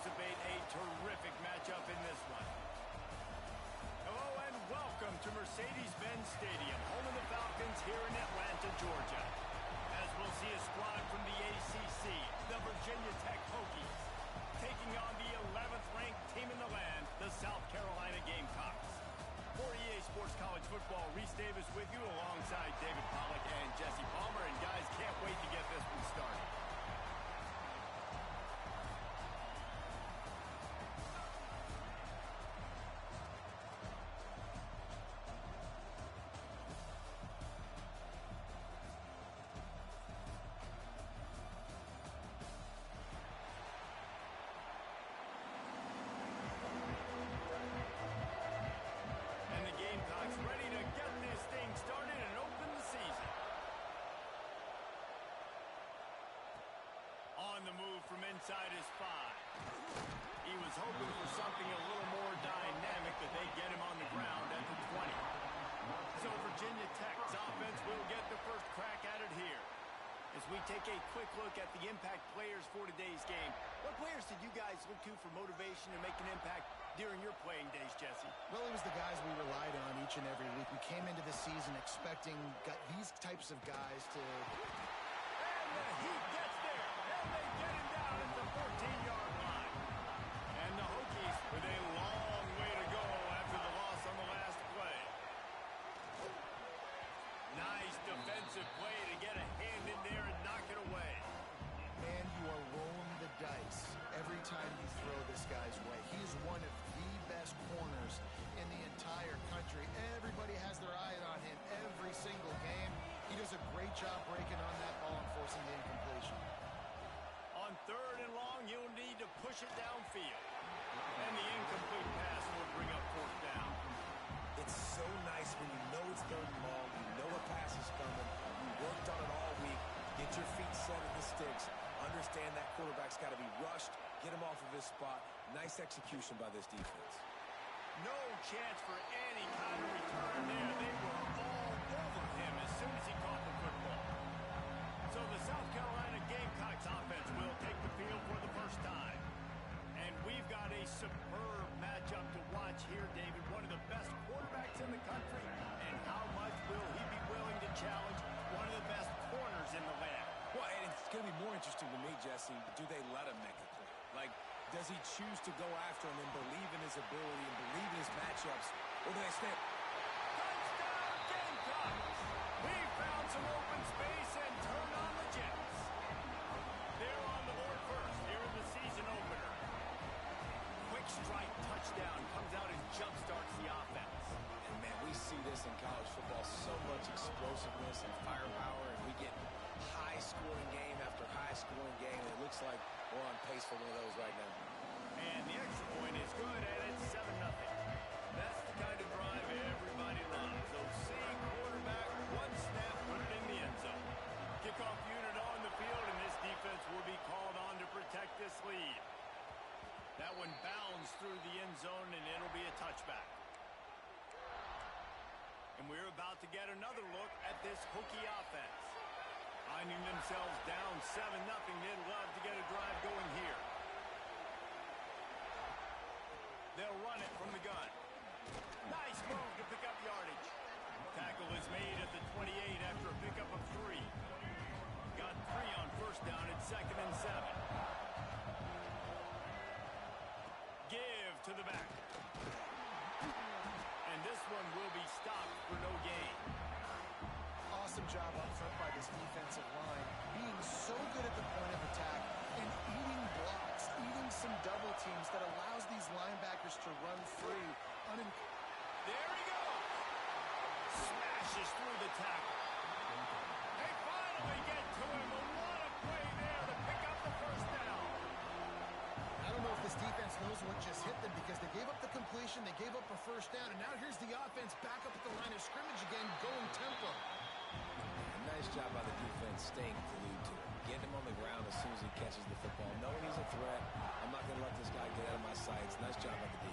anticipate a terrific matchup in this one. Hello and welcome to Mercedes-Benz Stadium, home of the Falcons here in Atlanta, Georgia. As we'll see a squad from the ACC, the Virginia Tech Hokies, taking on the 11th ranked team in the land, the South Carolina Gamecocks. For EA Sports College Football, Reese Davis with you alongside David Pollack and Jesse Palmer. And guys, can't wait to get this one started. Ready to get this thing started and open the season. On the move from inside his 5. He was hoping for something a little more dynamic, but they get him on the ground at the 20. So Virginia Tech's offense will get the first crack at it here. As we take a quick look at the impact players for today's game, what players did you guys look to for motivation to make an impact during your playing days, Jesse? Well, it was the guys we relied on each and every week. We came into the season expecting these types of guys to... And the Heat gets there, and they get him down at the 14-yard line. And the Hokies with a long way to go after the loss on the last play. Nice defensive play to get a hand in there and knock it away. Man, you are rolling the dice every time you throw this guy's way. He is one of the best corners in the entire country. Everybody has their eye on him every single game. He does a great job breaking on that ball and forcing the incompletion. On 3rd and long, you'll need to push it downfield. And the incomplete pass will bring up 4th down. It's so nice when you know it's 3rd and long, you know a pass is coming, you worked on it all week, get your feet set in the sticks, understand that quarterback's got to be rushed, get him off of his spot. Nice execution by this defense. No chance for any kind of return there. They were all over him as soon as he caught the football. So the South Carolina Gamecocks offense will take the field for the first time. And we've got a superb matchup to watch here, David. One of the best quarterbacks in the country. And how much will he be willing to challenge one of the best corners in the land? Well, and it's going to be more interesting to me, Jesse, do they let him make a play? Like, does he choose to go after him and believe in his ability and believe in his matchups? Or do they stand? Touchdown, Gamecocks! We found some open space and turned on the Jets. They're on the board first here in the season opener. Quick strike touchdown comes out and jump-starts the offense. And, man, we see this in college football, so much explosiveness and firepower, and we get high-scoring game after high-scoring game, and it looks like we're on pace for one of those right now. And the extra point is good, and it's 7-0. That's the kind of drive everybody loves. So seeing quarterback, one snap, put it in the end zone. Kickoff unit on the field, and this defense will be called on to protect this lead. That one bounds through the end zone, and it'll be a touchback. And we're about to get another look at this Hokie offense. Finding themselves down 7-0, they'd love to get a drive going here. They'll run it from the gun. Nice move to pick up yardage. Tackle is made at the 28 after a pickup of 3. Got 3 on 1st down at 2nd and 7. Give to the back. And this one will be stopped for no gain. Awesome job up front by this defensive line, being so good at the point of attack and eating blocks, eating some double teams that allows these linebackers to run free. There he goes! Smashes through the tackle. They finally get to him, and what a play there to pick up the 1st down. I don't know if this defense knows what just hit them because they gave up the completion, they gave up a 1st down, and now here's the offense back up at the line of scrimmage again, going tempo. Nice job by the defense staying glued to him. Getting him on the ground as soon as he catches the football. Knowing he's a threat, I'm not going to let this guy get out of my sights. Nice job by the D.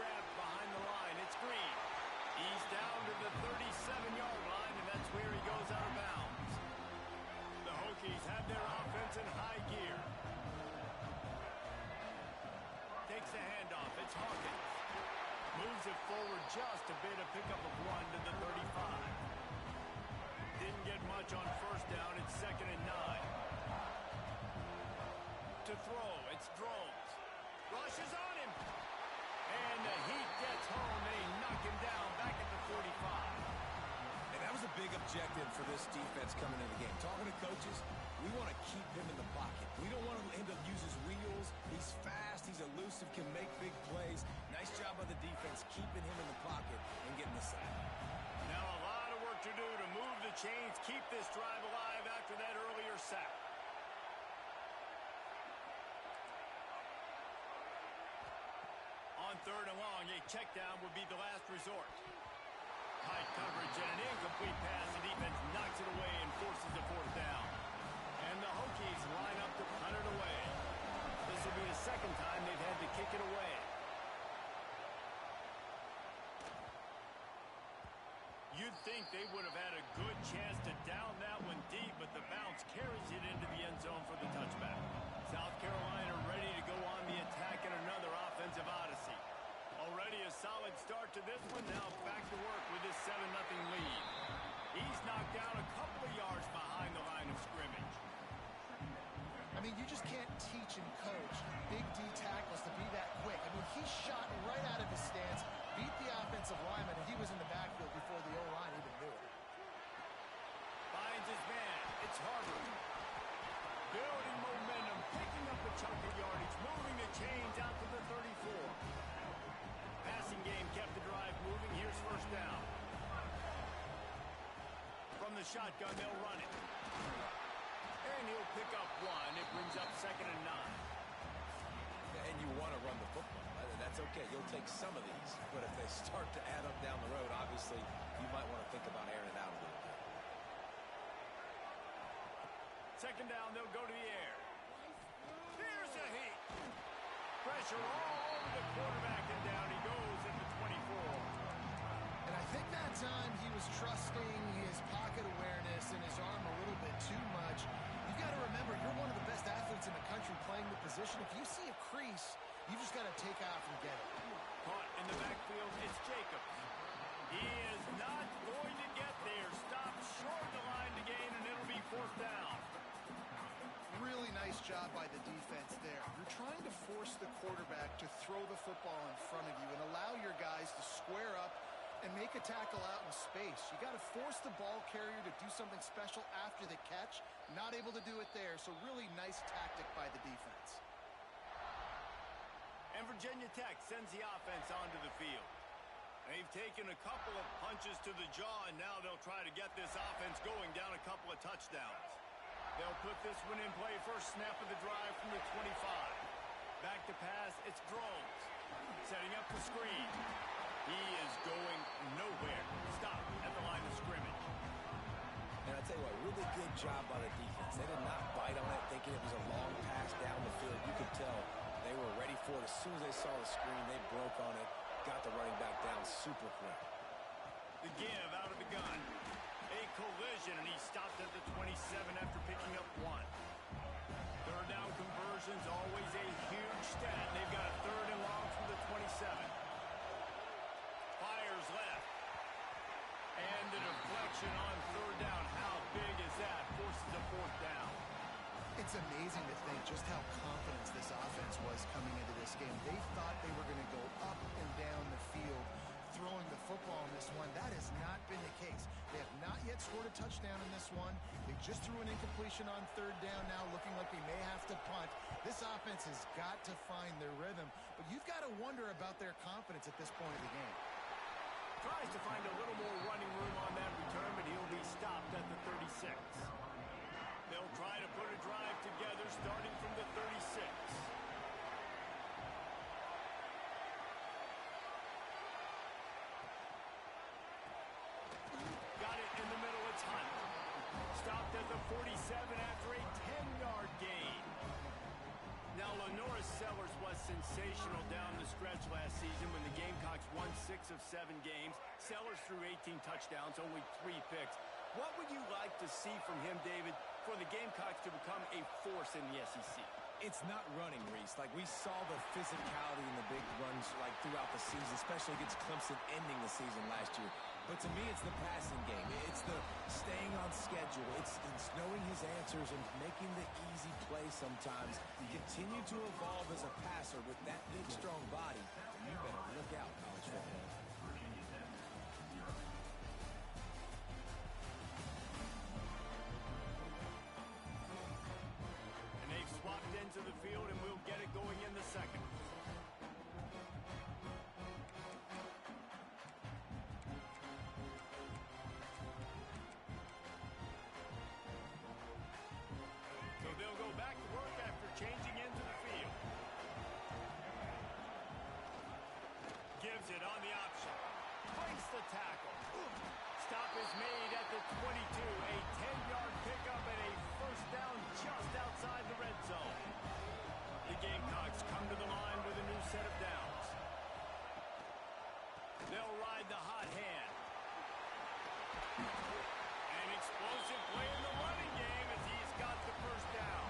Grabbed behind the line. It's Green. He's down to the 37-yard line, and that's where he goes out of bounds. The Hokies have their offense in high gear. to throw. It's Drones. Rushes on him. And the heat gets home. They knock him down back at the 45. And that was a big objective for this defense coming into the game. Talking to coaches, we want to keep him in the pocket. We don't want him to use his wheels. He's fast. He's elusive, can make big plays. Nice job by the defense keeping him in the pocket and getting the sack. Now a lot of work to do to move the chains, keep this drive alive after that earlier sack. On third and long, a check down would be the last resort. Tight coverage and an incomplete pass. The defense knocks it away and forces the fourth down. And the Hokies line up to punt it away. This will be the second time they've had to kick it away. You'd think they would have had a good chance to down that one deep, but the bounce carries it into the end zone for the touchback. South Carolina ready to go on the attack in another offensive odyssey. Already a solid start to this one. Now back to work with this 7-0 lead. He's knocked down a couple of yards behind the line of scrimmage. I mean, you just can't teach and coach big D tackles to be that quick. I mean, he shot right out of his stance, beat the offensive lineman, and he was in the backfield before the O-line even knew it. Finds his man. It's Harvard. Building momentum, picking up a chunk of yardage, moving the chains out to the 34. Passing game kept the drive moving. Here's first down. From the shotgun, they'll run it. And he'll pick up one. It brings up 2nd and 9. And you want to run the football. That's okay. You'll take some of these. But if they start to add up down the road, obviously, you might want to think about airing it out a little bit. 2nd down, they'll go to the air. Here's a heat. Pressure all over the quarterback, and down he goes at the 24. And I think that time he was trusting his pocket awareness and his arm a little bit too much. You've got to remember, you're one of the best athletes in the country playing the position. If you see a crease, you just got to take off and get it. Caught in the backfield, it's Jacobs. He is not going to get there. Stopped short of the line to gain, and it'll be 4th down. Really nice job by the defense there. You're trying to force the quarterback to throw the football in front of you and allow your guys to square up and make a tackle out in space. You got to force the ball carrier to do something special after the catch. Not able to do it there, so really nice tactic by the defense. And Virginia Tech sends the offense onto the field. They've taken a couple of punches to the jaw, and now they'll try to get this offense going down a couple of touchdowns. They'll put this one in play. First snap of the drive from the 25. Back to pass, it's Drones. Setting up the screen. He is going nowhere. Stop at the line of scrimmage. And I tell you what, really good job by the defense. They did not bite on it thinking it was a long pass down the field. You could tell they were ready for it. As soon as they saw the screen, they broke on it, got the running back down super quick. The give out of the gun. A collision, and he stopped at the 27 after picking up one. Third down conversions, always a huge stat. They've got a 3rd and long from the 27. Fires left. And the deflection on 3rd down. How big is that? Forces a 4th down. It's amazing to think just how confident this offense was coming into this game. They thought they were going to go up and down the field throwing the football in this one. That has not been the case. They have not yet scored a touchdown in this one. They just threw an incompletion on 3rd down now, looking like they may have to punt. This offense has got to find their rhythm, but you've got to wonder about their confidence at this point of the game. Tries to find a little more running room on that return, but he'll be stopped at the 36. They'll try to put a drive together starting from the 36. Got it in the middle, it's Hunt. Stopped at the 47 after a 10-yard gain. Now, Lenora Sellers was sensational down the stretch last season when the Gamecocks won 6 of 7 games. Sellers threw 18 touchdowns, only 3 picks. What would you like to see from him, David, for the Gamecocks to become a force in the SEC? It's not running, Reese. Like, we saw the physicality in the big runs like throughout the season, especially against Clemson ending the season last year. But to me, it's the passing game. It's the staying on on schedule. It's knowing his answers and making the easy play sometimes. Continue to evolve as a passer with that big, strong body. You better look out, college football. And they've swapped into the field, and we'll get it going in the second. So they'll go back to work after changing into the field. Gives it on the option. Breaks the tackle. Stop is made at the 22. A 10-yard pickup and a first down just outside the red zone. The Gamecocks come to the line with a new set of downs. They'll ride the hot hand. An explosive play in the running game as he's got the first down.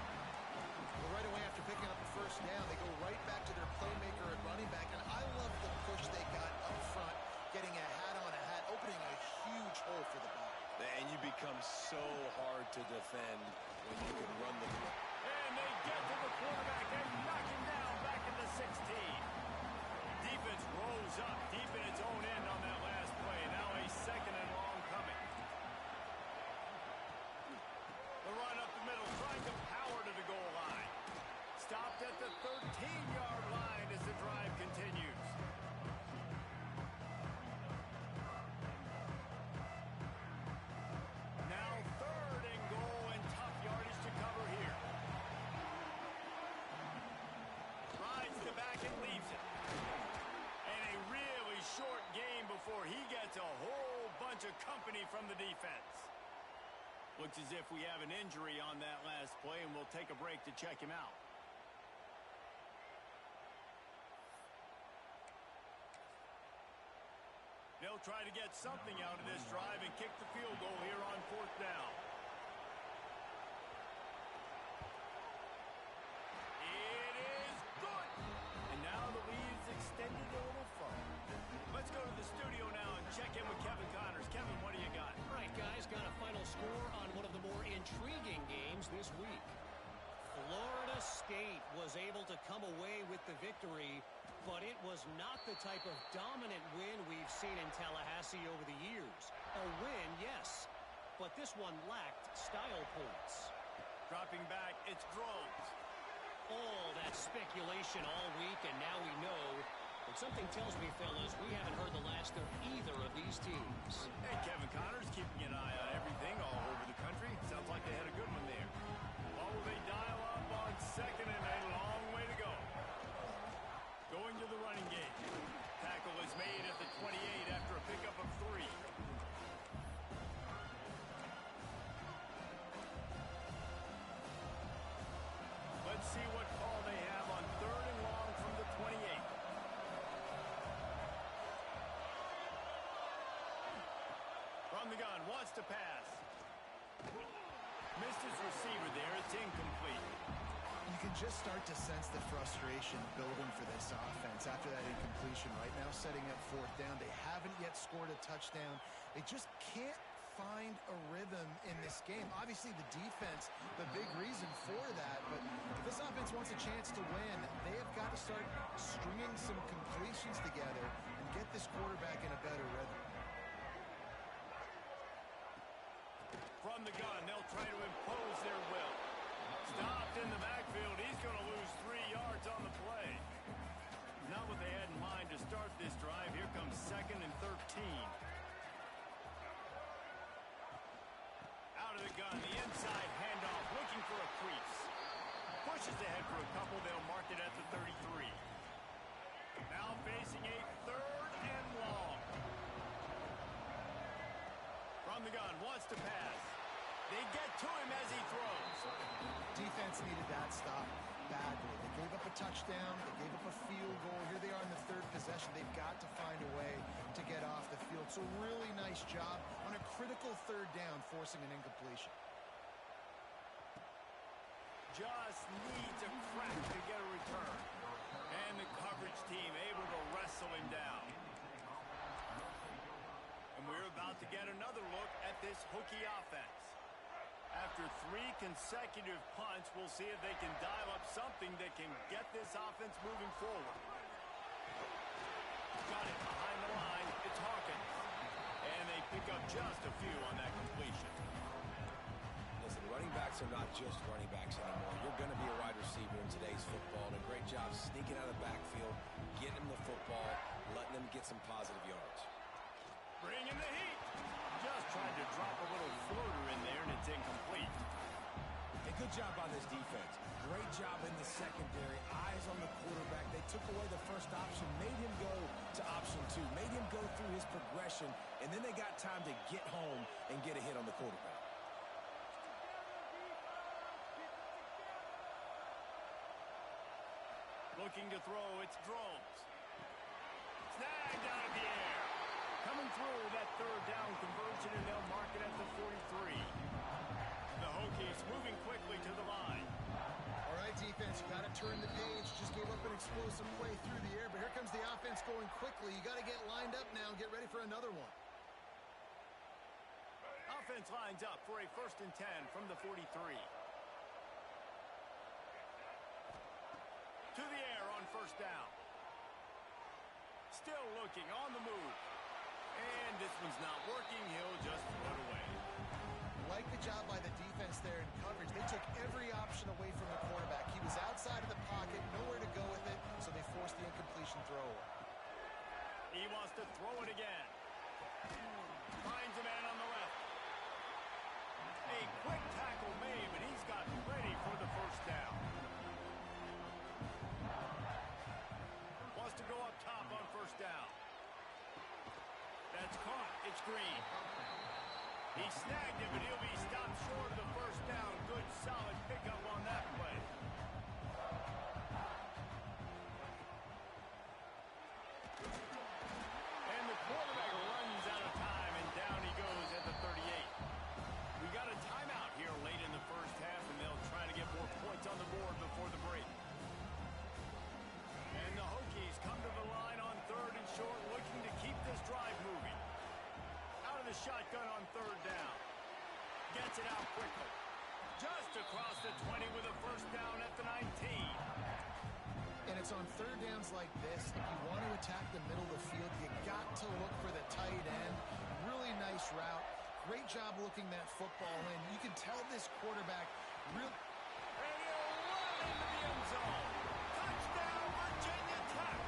Well, right away after picking up the first down, they go right back to their playmaker at running back. And I love the push they got up front, getting a hat on a hat, opening a huge hole for the ball. And you become so hard to defend when you can run the ball. And they get to the quarterback and knock him down back at the 16. Defense rolls up deep in its own end on that last play. Now a second and long coming. The run up the middle, trying to power to the goal line. Stopped at the 13-yard line as the drive continues. Now third and goal and tough yardage to cover here. Rides the back and leaves it. And a really short game before he gets a whole bunch of company from the defense. Looks as if we have an injury on that last play, and we'll take a break to check him out. They'll try to get something out of this drive and kick the field goal here on fourth down. It is good. And now the lead's extended a little further. Let's go to the studio now and check in with Kevin Connors. Kevin, what do you got? All right, guys, got a final score on one of the more intriguing games this week. Florida State was able to come away with the victory, but it was not the type of dominant win we've seen in Tallahassee over the years. A win, yes, but this one lacked style points. Dropping back, it's drones. All that speculation all week, and now we know. But something tells me, fellas, we haven't heard the last of either of these teams. Hey, Kevin Connors keeping an eye on everything all over the country. Sounds like they had a good one there. Or will they dial up on second and a long way to go? Going to the running game. Tackle is made at the 28 after a pickup of 3. Let's see what call they have on third and long from the 28. From the gun, wants to pass. Missed his receiver there. It's incomplete. You can just start to sense the frustration building for this offense after that incompletion. Right now, setting up fourth down. They haven't yet scored a touchdown. They just can't find a rhythm in this game. Obviously, the defense, the big reason for that. But if this offense wants a chance to win, they have got to start stringing some completions together and get this quarterback in a better rhythm. From the gun, they'll try to impose their will. Stopped in the backfield. He's going to lose 3 yards on the play. Not what they had in mind to start this drive. Here comes second and 13. Out of the gun, the inside handoff, looking for a crease. Pushes ahead for a couple. They'll mark it at the 33. Now facing a third and long. From the gun, wants to pass. They get to him as he throws. Defense needed that stop badly. They gave up a touchdown. They gave up a field goal. Here they are in the third possession. They've got to find a way to get off the field. So really nice job on a critical third down, forcing an incompletion. Just needs a crack to get a return. And the coverage team able to wrestle him down. And we're about to get another look at this Hokie offense. After 3 consecutive punts, we'll see if they can dial up something that can get this offense moving forward. Got it behind the line. It's Hawkins. And they pick up just a few on that completion. Listen, running backs are not just running backs anymore. You're going to be a wide receiver in today's football. And a great job sneaking out of the backfield, getting them the football, letting them get some positive yards. Bringing the heat. Just tried to drop a little floater in there, and it's incomplete. A good job on this defense. Great job in the secondary. Eyes on the quarterback. They took away the first option, made him go to option 2, made him go through his progression, and then they got time to get home and get a hit on the quarterback. Looking to throw, it's Drones. Snagged out of the air. Coming through that third down conversion, and they'll mark it at the 43. The Hokies moving quickly to the line. All right, defense, you got to turn the page. Just gave up an explosive play through the air, but here comes the offense going quickly. You got to get lined up now and get ready for another one. Offense lines up for a 1st and 10 from the 43. To the air on 1st down. Still looking on the move. And this one's not working. He'll just throw it away. Like the job by the defense there in coverage. They took every option away from the quarterback. He was outside of the pocket, nowhere to go with it, so they forced the incompletion throw away. He wants to throw it again. Finds a man on the left. A quick tackle made, but he's got ready for the 1st down. Wants to go up top on 1st down. That's caught. It's Green. He snagged him, but he'll be stopped short of the 1st down. Good, solid pickup on that play. And the quarterback runs out of time, and down he goes at the 38. We got a timeout here late in the 1st half, and they'll try to get more points on the board before the break. And the Hokies come to the line on 3rd and short, looking to keep this drive moving. Out of the shotgun on 3rd down. Gets it out quickly. Just across the 20 with a 1st down at the 19. And it's on 3rd downs like this. If you want to attack the middle of the field, you got to look for the tight end. Really nice route. Great job looking that football in. You can tell this quarterback really... And he'll run into the end zone. Touchdown, Virginia Tech.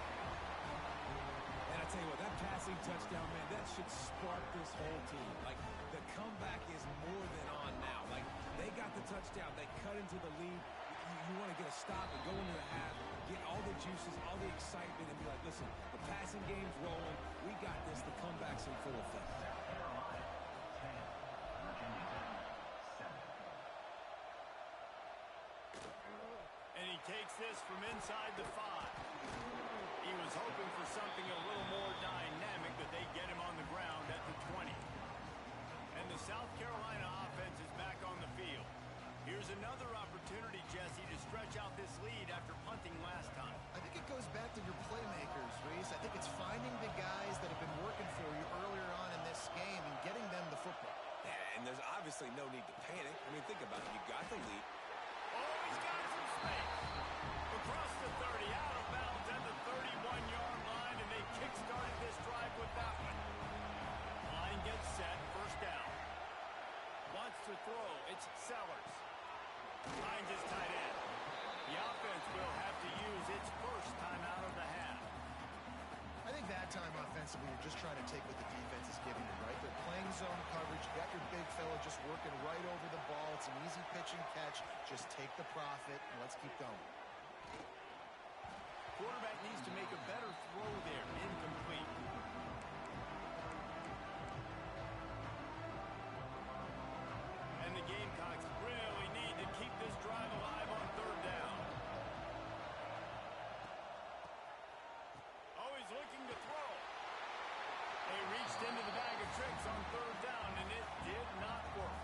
And I tell you what, that passing touchdown, man, that should spark this whole team. Like, the comeback is more than on now. Like, they got the touchdown. They cut into the lead. You want to get a stop and go into the half, get all the juices, all the excitement, and be like, listen, the passing game's rolling. We got this. The comeback's in full effect. And he takes this from inside the 5. He was hoping for something a little more dynamic, but they get him on the ground at the 20. And the South Carolina offense is back on the field. Here's another opportunity, Jesse, to stretch out this lead after punting last time. I think it goes back to your playmakers, Reese. I think it's finding the guys that have been working for you earlier on in this game and getting them the football. Yeah, and there's obviously no need to panic. I mean, think about it. You got the lead. Oh, he's got some space. Across the 30, out of bounds at the 31-yard line, and they kick-started this drive with that one. Line gets set, 1st down. Wants to throw, it's Sellers. Finds his tight end. The offense will have to use its 1st time out of the half. I think that time offensively, you're just trying to take what the defense is giving you, right? They're playing zone coverage. You got your big fella just working right over the ball. It's an easy pitch and catch. Just take the profit, and let's keep going. Quarterback needs to make a better throw there. Incomplete. And the Gamecocks really need to keep this drive alive on 3rd down. Oh, he's looking to throw. They reached into the bag of tricks on 3rd down, and it did not work.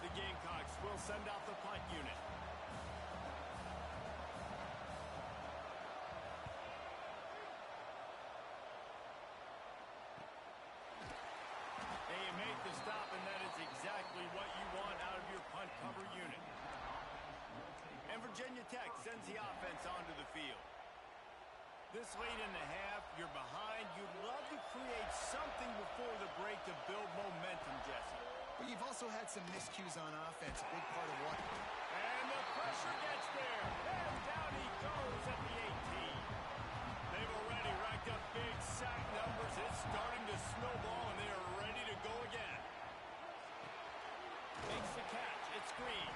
The Gamecocks will send out the punt unit. sends the offense onto the field. This late in the half, you're behind. You'd love to create something before the break to build momentum, Jesse. But you've also had some miscues on offense, a big part of what... And the pressure gets there. And down he goes at the 18. They've already racked up big sack numbers. It's starting to snowball, and they are ready to go again. Makes the catch. It's Green.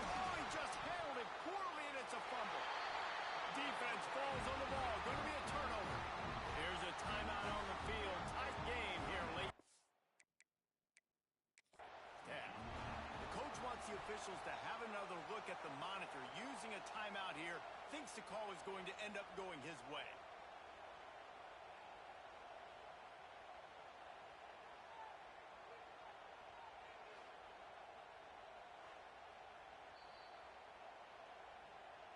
Oh, he just handled it poorly, and it's a fumble. Defense falls on the ball. Going to be a turnover. Here's a timeout on the field. Tight game here late. Yeah. The coach wants the officials to have another look at the monitor. Using a timeout here, thinks the call is going to end up going his way.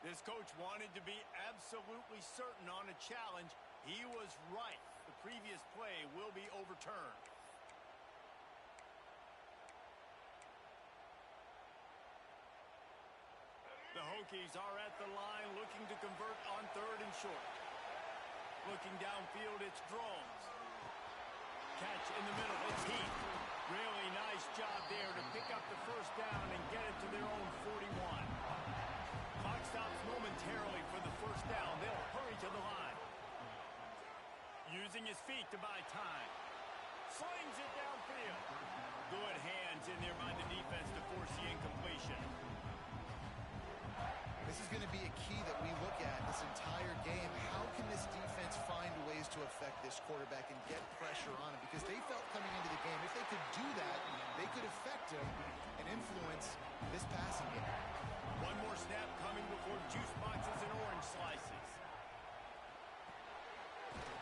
This coach wanted to be absolutely certain on a challenge. He was right. The previous play will be overturned. The Hokies are at the line looking to convert on 3rd and short. Looking downfield, it's Drones. Catch in the middle, it's Heath. Really nice job there to pick up the first down and get it to their own 41. Clock stops momentarily for the first down. They'll hurry to the line. Using his feet to buy time. Slings it downfield. Good hands in there by the defense to force the incompletion. This is going to be a key that we look at this entire game. How can this defense find ways to affect this quarterback and get pressure on him? Because they felt coming into the game, if they could do that, they could affect him and influence this passing game. One more snap coming before juice boxes and orange slices.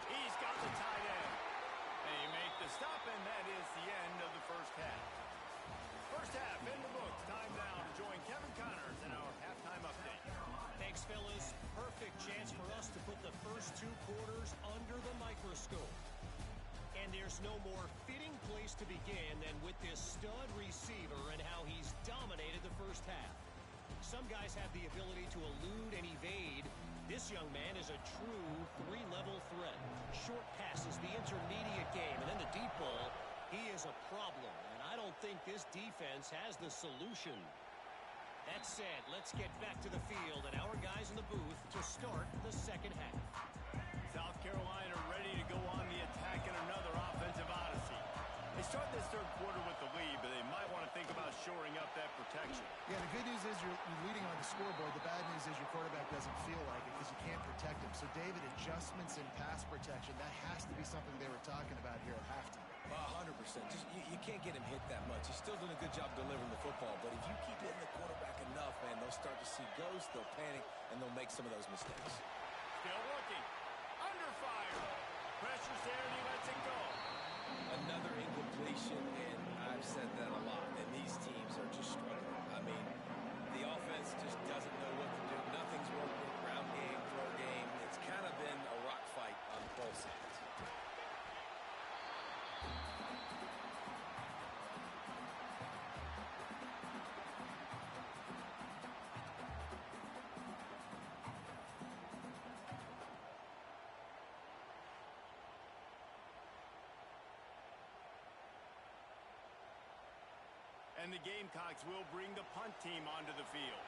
He's got the tight end. They make the stop, and that is the end of the first half. First half in the books. Time now to join Kevin Connors in our halftime update. Thanks, fellas. Perfect chance for us to put the first 2 quarters under the microscope. And there's no more fitting place to begin than with this stud receiver and how he's dominated the first half. Some guys have the ability to elude and evade. This young man is a true 3-level threat. Short passes, the intermediate game, and then the deep ball. He is a problem, and I don't think this defense has the solution. That said, let's get back to the field and our guys in the booth to start the second half. South Carolina ready to go on the attack in another offensive odyssey. They start this third quarter with the lead, but they might want to think about shoring up that protection. Yeah, the good news is you're leading on the scoreboard. The bad news is your quarterback doesn't feel like it because you can't protect him. So, David, adjustments in pass protection, that has to be something they were talking about here at halftime. 100%. Just you can't get him hit that much. He's still doing a good job delivering the football, but if you keep hitting the quarterback enough, man, they'll start to see ghosts, they'll panic, and they'll make some of those mistakes. Still looking. Under fire. Pressure's there, and he lets it go. Another incompletion, and I've said that a lot, and these teams are just struggling. I mean, the offense just doesn't know what to do. Nothing's working. Ground game, throw game. It's kind of been a rock fight on both sides. And the Gamecocks will bring the punt team onto the field.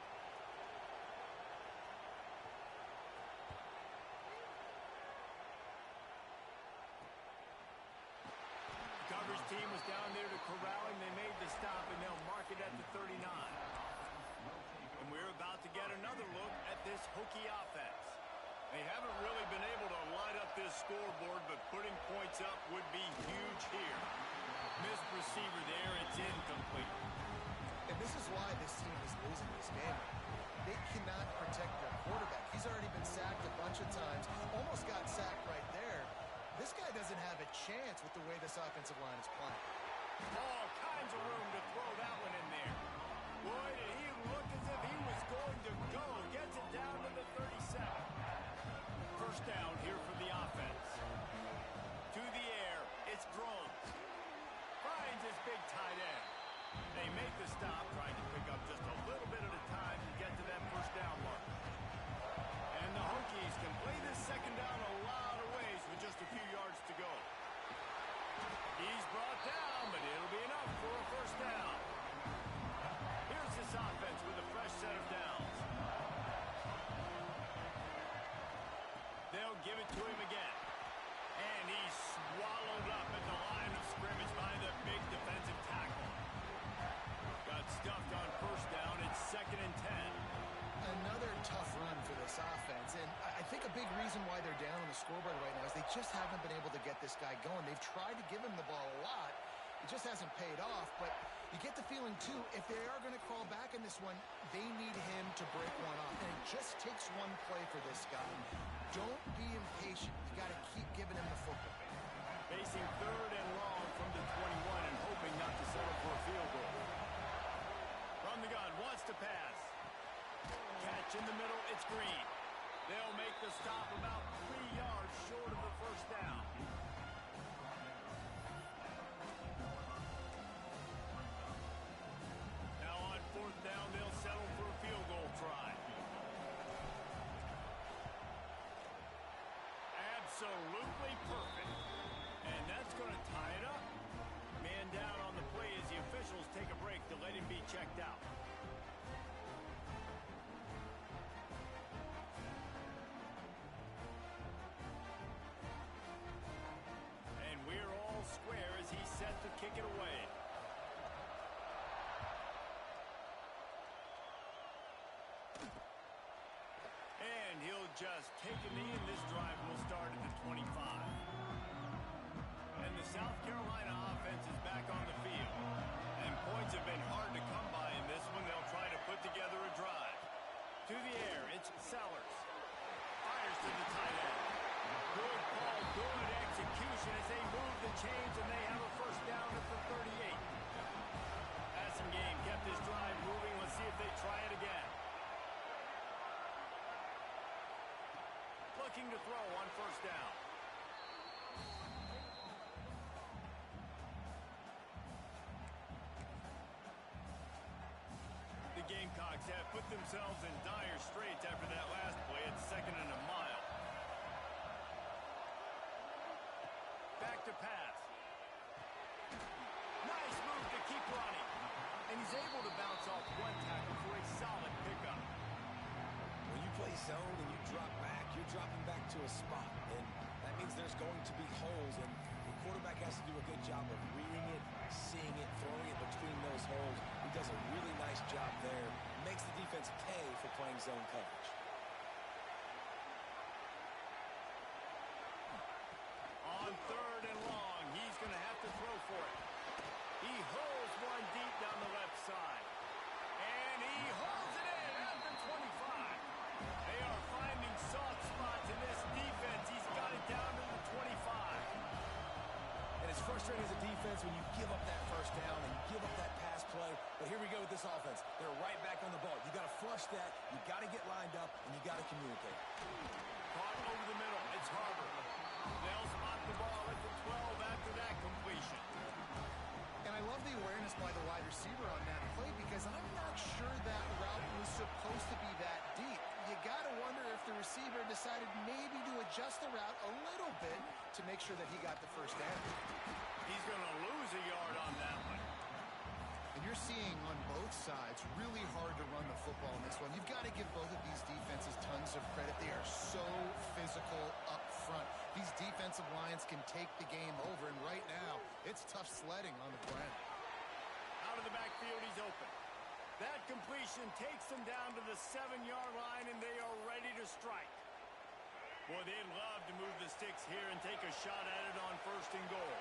The coverage team was down there to corral him. They made the stop, and they'll mark it at the 39. And we're about to get another look at this Hokie offense. They haven't really been able to light up this scoreboard, but putting points up would be huge here. Missed receiver there. It's incomplete. And this is why this team is losing this game. They cannot protect their quarterback. He's already been sacked a bunch of times. Almost got sacked right there. This guy doesn't have a chance with the way this offensive line is playing. All kinds of room to throw that one in there. Boy, did he look as if he was going to go. Gets it down to the 37. First down here for the offense. To the air. It's Drones. Finds his big tight end. They make the stop, trying to pick up just a little bit at a time to get to that first down mark. safeties can play this second down a lot of ways with just a few yards to go. He's brought down, but it'll be enough for a first down. Here's this offense with a fresh set of downs. They'll give it to him again. And he's swallowed up at the line of scrimmage by the big defensive tackle. Got stuffed on first down. It's 2nd and 10. Another tough run for this offense, and I think a big reason why they're down on the scoreboard right now is they just haven't been able to get this guy going. They've tried to give him the ball a lot. It just hasn't paid off, but you get the feeling, too, if they are going to crawl back in this one, they need him to break one off, and it just takes one play for this guy. Don't be impatient. You got to keep giving him the football. Facing 3rd and long from the 21 and hoping not to settle for a field goal. From the gun, wants to pass. Catch in the middle, it's Green. They'll make the stop about 3 yards short of the first down. Now on 4th down, they'll settle for a field goal try. Absolutely perfect. And that's going to tie it up. Man down on the play as the officials take a break to let him be checked out. And we're all square as he's set to kick it away. And he'll just take a knee, and this drive will start at the 25. And the South Carolina offense is back on the field. And points have been hard to come by in this one. They'll try to put together a drive. To the air, it's Sellers. Fires to the tight end. Good call, good execution as they move the chains, and they have a first down at the 38. Passing game kept this drive moving. Let's see if they try it again. Looking to throw on first down. The Gamecocks have put themselves in dire straits after that last play. It's 2nd and a mile. Back to pass. Nice move to keep running. And he's able to bounce off one tackle for a solid pickup. When you play zone and you drop back, you're dropping back to a spot. And that means there's going to be holes, and the quarterback has to do a good job of reading it, seeing it, throwing it between those holes. He does a really nice job there. Makes the defense pay for playing zone coverage. On 3rd and long, he's going to have to throw for it. He holds one deep down the left side. And he holds it in at the 25. They are finding soft spots in this defense. He's got it down to the 25. And it's frustrating as a defense when you give up that first down and you give up that pass play. But here we go with this offense. They're right back on the ball. You got to flush that. You got to get lined up, and you got to communicate. Caught over the middle. It's Harbor. They'll spot the ball at the 12 after that completion. And I love the awareness by the wide receiver on that play because I'm not sure that route was supposed to be that deep. You got to wonder if the receiver decided maybe to adjust the route a little bit to make sure that he got the first down. He's going to lose a yard on that one. And you're seeing on both sides really hard to run the football in this one. You've got to give both of these defenses tons of credit. They are so physical up front. These defensive lines can take the game over, and right now, it's tough sledding on the ground. Out of the backfield, he's open. That completion takes them down to the 7-yard line, and they are ready to strike. Boy, they'd love to move the sticks here and take a shot at it on 1st and goal.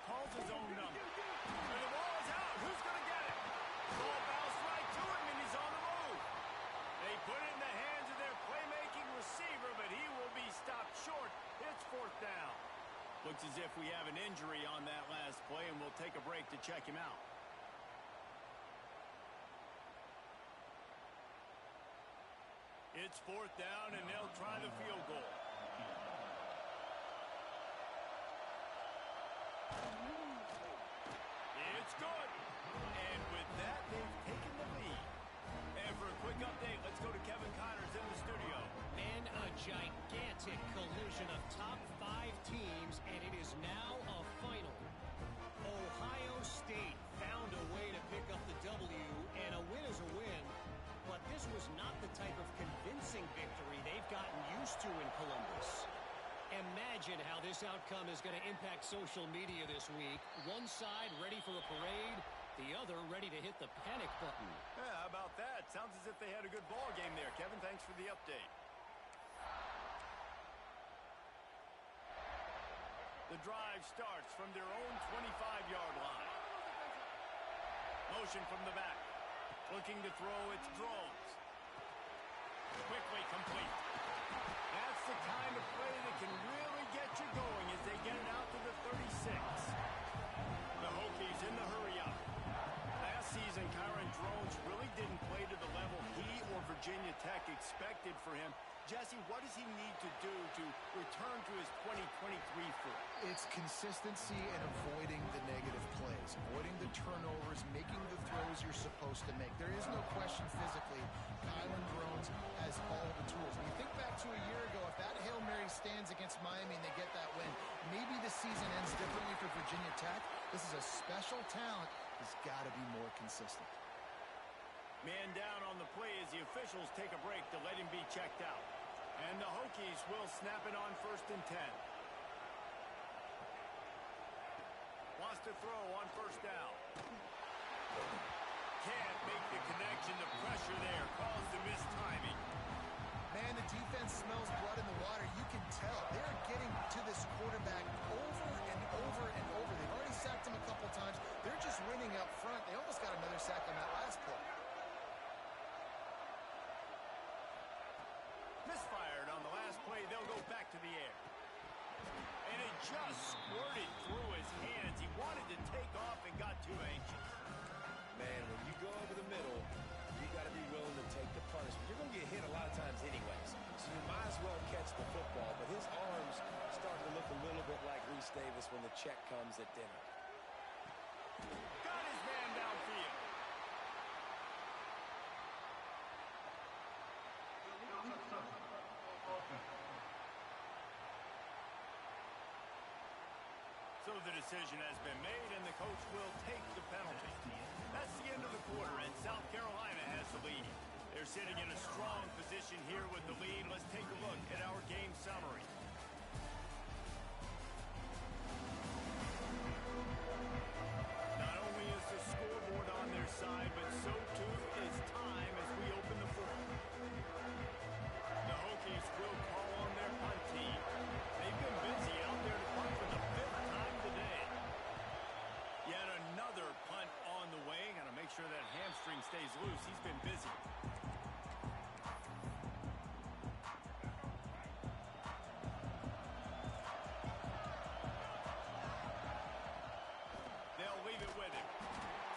Calls his own number. And the ball is out. Who's going to get it? Ball bounced right to him, and he's on the move. They put it in the hands of their playmaking receiver, but he will be stopped short. It's 4th down. Looks as if we have an injury on that last play, and we'll take a break to check him out. It's 4th down, and they'll try the field goal. It's good. And with that, they've taken the lead. And for a quick update, let's go to Kevin Connors in the studio. And a gigantic collision of top 5 teams, and it is now a final. Ohio State found a way to pick up the W, and a win is a win. But this was not the type of convincing victory they've gotten used to in Columbus. Imagine how this outcome is going to impact social media this week. One side ready for a parade, the other ready to hit the panic button. Yeah, how about that? Sounds as if they had a good ball game there. Kevin, thanks for the update. The drive starts from their own 25-yard line. Motion from the back. Looking to throw, it's Drones. Quickly complete. That's the kind of play that can really get you going as they get it out to the 36. The Hokies in the hurry-up. Last season, Kyron Drones really didn't play to the level he or Virginia Tech expected for him. Jesse, what does he need to do to return to his 2023 form? It's consistency and avoiding the negative plays, avoiding the turnovers, making the throws you're supposed to make. There is no question physically, Kylan Drones has all the tools. When you think back to a year ago, if that Hail Mary stands against Miami and they get that win, maybe the season ends differently for Virginia Tech. This is a special talent. He's got to be more consistent. Man down on the play as the officials take a break to let him be checked out. And the Hokies will snap it on 1st and 10. Wants to throw on 1st down. Can't make the connection. The pressure there caused the missed timing. Man, the defense smells blood in the water. You can tell. They're getting to this quarterback over and over and over. They've already sacked him a couple times. They're just winning up front. They almost got another sack on that last play. Misfired on the last play. They'll go back to the air. And it just squirted through his hands. He wanted to take off and got too anxious. Man, when you go over the middle, you got to be willing to take the punishment. You're going to get hit a lot of times anyways, so you might as well catch the football. But his arms starting to look a little bit like Reese Davis when the check comes at dinner. Got his man downfield. So the decision has been made, and the coach will take the penalty. That's the end of the quarter, and South Carolina has the lead. They're sitting in a strong position here with the lead. Let's take a look at our game summary. Not only is the scoreboard on their side, but so too is time as we open the fourth. The Hokies will call on their punt team. They've been busy out there to punt for the 5th time today. Yet another punt on the way. Got to make sure that hamstring stays loose. He's been busy. They'll leave it with him.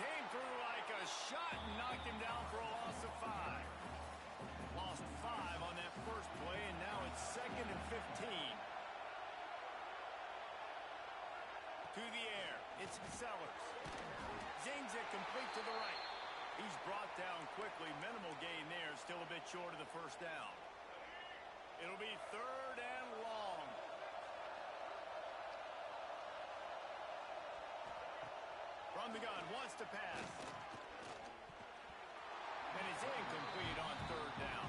Came through like a shot and knocked him down for a loss of 5. Lost 5 on that first play, and now it's 2nd and 15. To the air, it's Sellers. Zings it complete to the right. He's brought down quickly. Minimal gain there, still a bit short of the 1st down. It'll be 3rd and long. From the gun, wants to pass. And it's incomplete on 3rd down.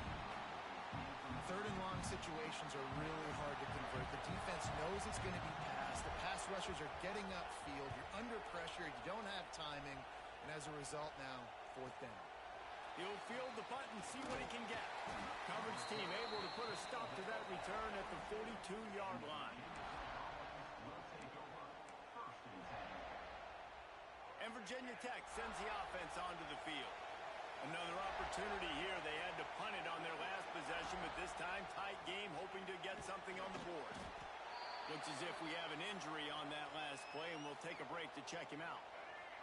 3rd and long situations are really hard to convert. The defense knows it's going to be passed. The pass rushers are getting upfield. You're under pressure. You don't have timing. And as a result now, 4th down. He'll field the punt and see what he can get. Coverage team able to put a stop to that return at the 42-yard line. And Virginia Tech sends the offense onto the field. Another opportunity here. They had to punt it on their last possession, but this time tight game, hoping to get something on the board. Looks as if we have an injury on that last play, and we'll take a break to check him out.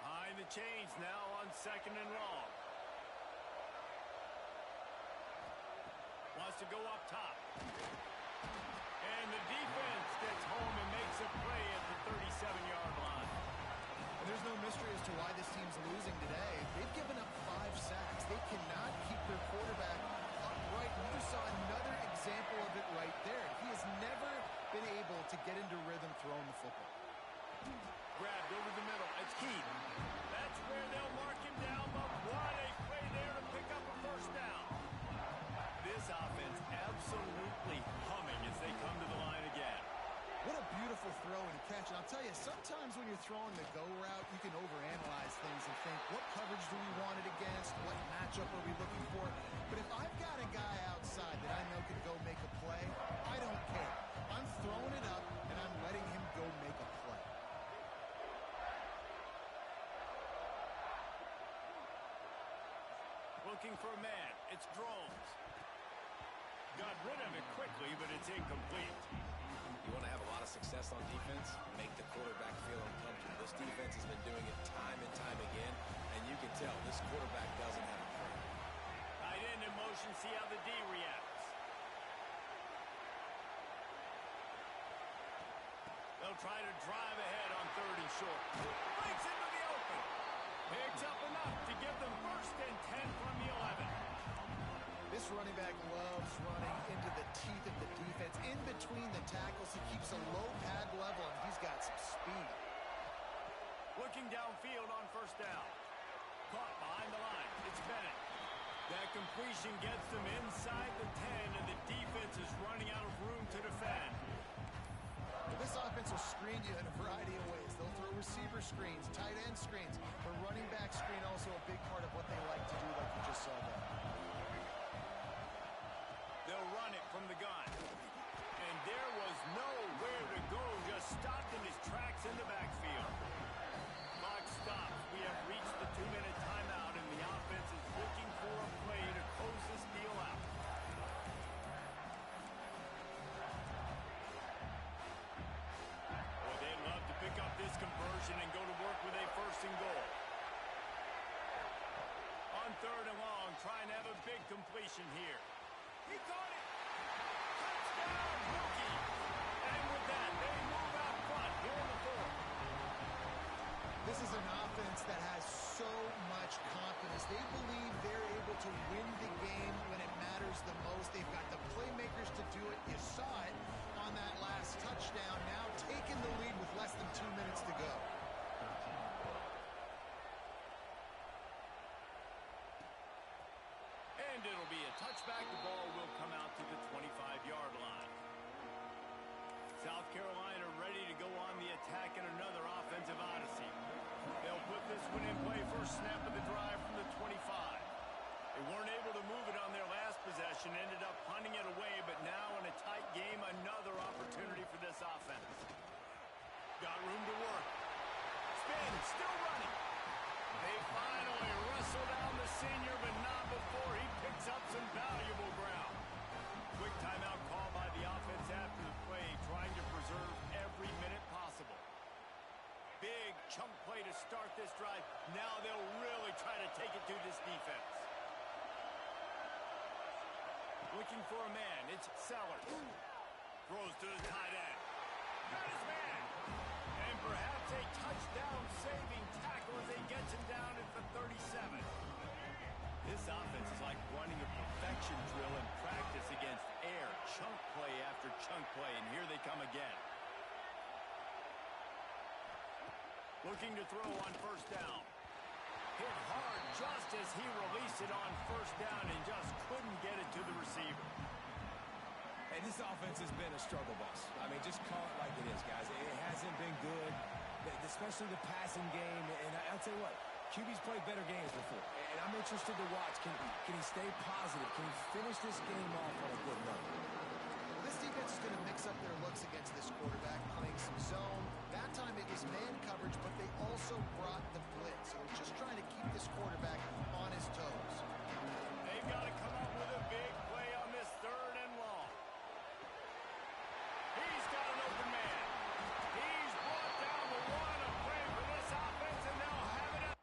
Behind the chains now on 2nd and long. Wants to go up top. And the defense gets home and makes a play at the 37-yard line. And there's no mystery as to why this team's losing today. They've given up 5 sacks. They cannot keep their quarterback upright. And you saw another example of it right there. He has never been able to get into rhythm throwing the football. Grabbed over the middle. It's Keith. That's where they'll mark him down, but what a play there to pick up a first down. This offense absolutely humming as they come to the line again. What a beautiful throw and catch. And I'll tell you, sometimes when you're throwing the go route, you can overanalyze things and think, what coverage do we want it against? What matchup are we looking for? But if I've got a guy outside that I know can go make a play, I don't care. I'm throwing it up, and I'm letting him go make a play. Looking for a man. It's Drones. Got rid of it quickly, but it's incomplete. You want to have a lot of success on defense? Make the quarterback feel uncomfortable. This defense has been doing it time and time again, and you can tell this quarterback doesn't have a plan. Tight end in motion, see how the D reacts. They'll try to drive ahead on 3rd and short. Breaks into the open. Picks up enough to give them 1st and 10 from the 11. This running back loves running into the teeth of the defense. In between the tackles, he keeps a low pad level, and he's got some speed. Looking downfield on 1st down. Caught behind the line. It's Bennett. That completion gets them inside the 10, and the defense is running out of room to defend. This offense will screen you in a variety of ways. They'll throw receiver screens, tight end screens, but running back screen also a big part of what they like to do, like you just saw there. They'll run it from the gun. And there was nowhere to go, just stopped in his tracks in the backfield. Clock stops. We have reached the 2-minute timeout, and the offense is looking for a play to close this deal out. Boy, they'd love to pick up this conversion and go to work with a 1st and goal. On 3rd and long, trying to have a big completion here. He caught it. Touchdown, rookie. And with that, they move out front here in the 4th. This is an offense that has so much confidence. They believe they're able to win the game when it matters the most. They've got the playmakers to do it. You saw it on that last touchdown. Now taking the lead with less than 2 minutes to go. And it'll be a touchback. The ball will come out to the 25-yard line. South Carolina ready to go on the attack in another offensive odyssey. They'll put this one in play. First snap of the drive from the 25. They weren't able to move it on their last possession. Ended up punting it away, but now in a tight game, another opportunity for this offense. Got room to work. Spin, still running. They finally wrestle down the senior, but not before he picks up some valuable ground. Quick timeout call by the offense after the play, trying to preserve every minute possible. Big chunk play to start this drive. Now they'll really try to take it to this defense. Looking for a man. It's Sellers. Throws to the tight end. Got his man. And perhaps a touchdown-saving tackle as he gets him down at the 37. This offense is like running a perfection drill in practice against air. Chunk play after chunk play, and here they come again. Looking to throw on 1st down. Hit hard just as he released it on 1st down and just couldn't get it to the receiver. And this offense has been a struggle bus. I mean, just call it like it is, guys. It hasn't been good, especially the passing game. And I'll tell you what, QB's played better games before. And I'm interested to watch. Can he stay positive? Can he finish this game off on a good note? Well, this defense is going to mix up their looks against this quarterback, playing some zone. That time it was man coverage, but they also brought the blitz. So just trying to keep this quarterback on his toes. They've got to come up with a big play on this 3rd and long. He's got an open man. He's brought down the one. A play for this offense, and they'll have it up.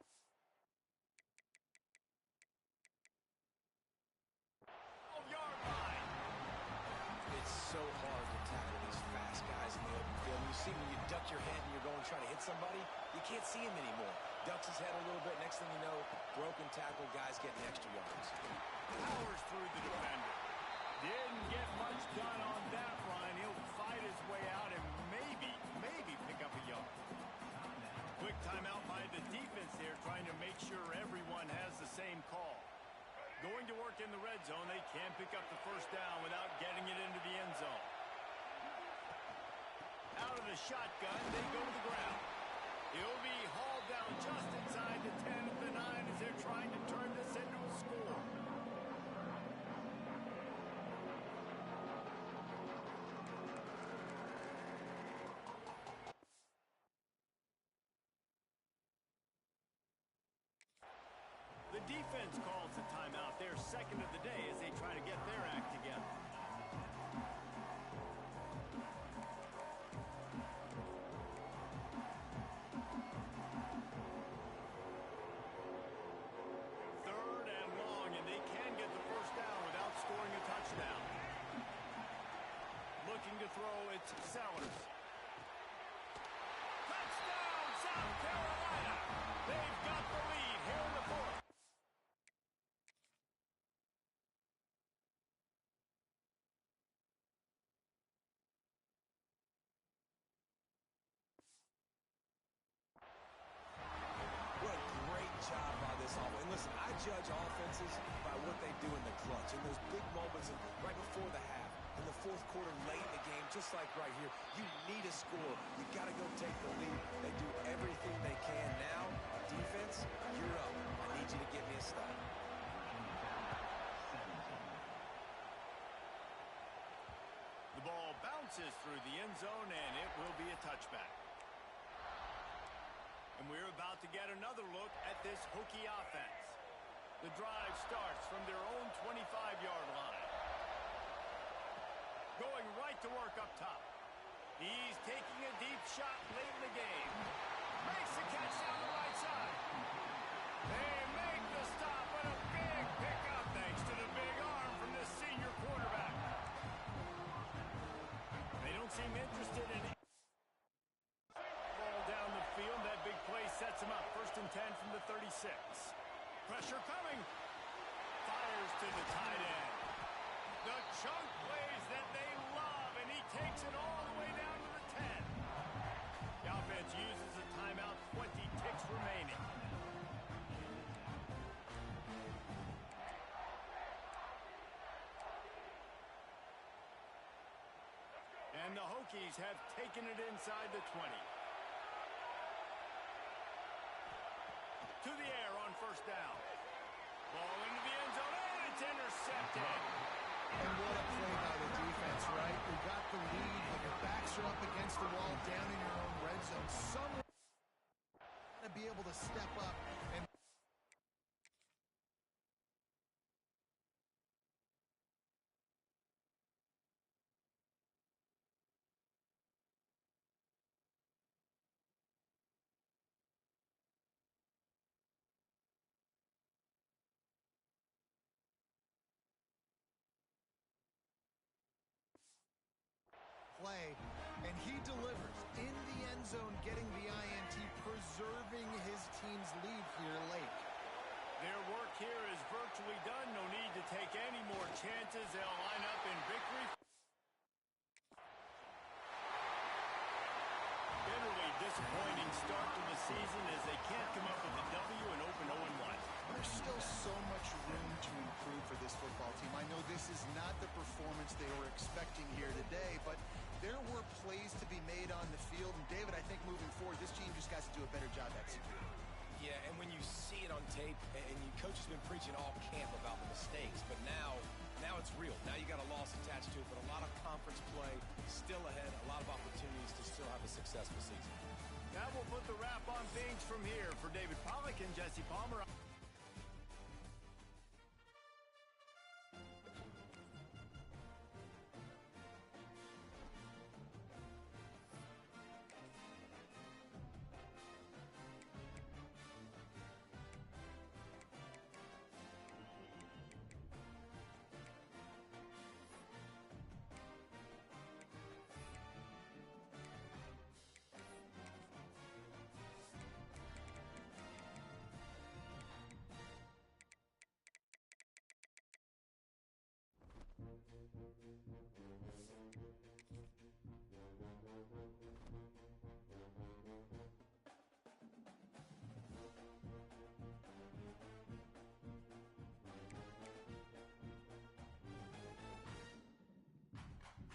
Yard line. It's so hard to tackle these fast guys in the open field. You see when you duck your head and you're going to try to hit somebody, you can't see him anymore. ducks his head a little bit. Next thing you know, broken tackle, guys getting extra yards. Powers through the defender. Didn't get much done on that run. He'll fight his way out and maybe pick up a yard. Quick timeout by the defense there, trying to make sure everyone has the same call. Going to work in the red zone, they can't pick up the first down without getting it into the end zone. Out of the shotgun, they go to the ground. He'll be hauled down just inside the 10 at the 9 as they're trying to turn this into a score. The defense calls the timeout, their second of the day, as they try to get their act together. Third and long, and they can get the first down without scoring a touchdown. Looking to throw, it's Sellers. Touchdown, South Carolina! They've got the lead here in the fourth. What a great job by this offense. And listen, I judge offenses by what they do in the clutch. In those big moments right before the half, in the fourth quarter, late in the game, just like right here, you need a score. You got to go take the lead. They do everything they can. Now, defense, you're up. I need you to get me a stop. The ball bounces through the end zone, and it will be a touchback. And we're about to get another look at this Hokie offense. The drive starts from their own 25-yard line. Going right to work up top. He's taking a deep shot late in the game. Makes the catch down the right side. They make the stop, but a big pickup thanks to the big arm from this senior quarterback. They don't seem interested in it. Ball down the field. That big play sets him up. First and 10 from the 36. Pressure coming. Fires to the tight end. The chunk plays that they love, and he takes it all the way down to the 10. The offense uses a timeout, 20 ticks remaining. And the Hokies have taken it inside the 20. To the air on first down. Ball into the end zone, and it's intercepted. And what a play by the defense, right? We got the lead, but your backs are up against the wall down in your own red zone. Someone to be able to step up and play, and he delivers in the end zone, getting the INT, preserving his team's lead here late. Their work here is virtually done. No need to take any more chances. They'll line up in victory. Bitterly disappointing start to the season as they can't come up with a W and open 0-1. There's still so much room to improve for this football team. I know this is not the performance they were expecting here today, but there were plays to be made on the field. And David, I think moving forward, this team just got to do a better job executing. Yeah, and when you see it on tape, and your coach has been preaching all camp about the mistakes, but now it's real. Now you got a loss attached to it, but a lot of conference play still ahead, a lot of opportunities to still have a successful season. That will put the wrap on things from here. For David Pollack and Jesse Palmer.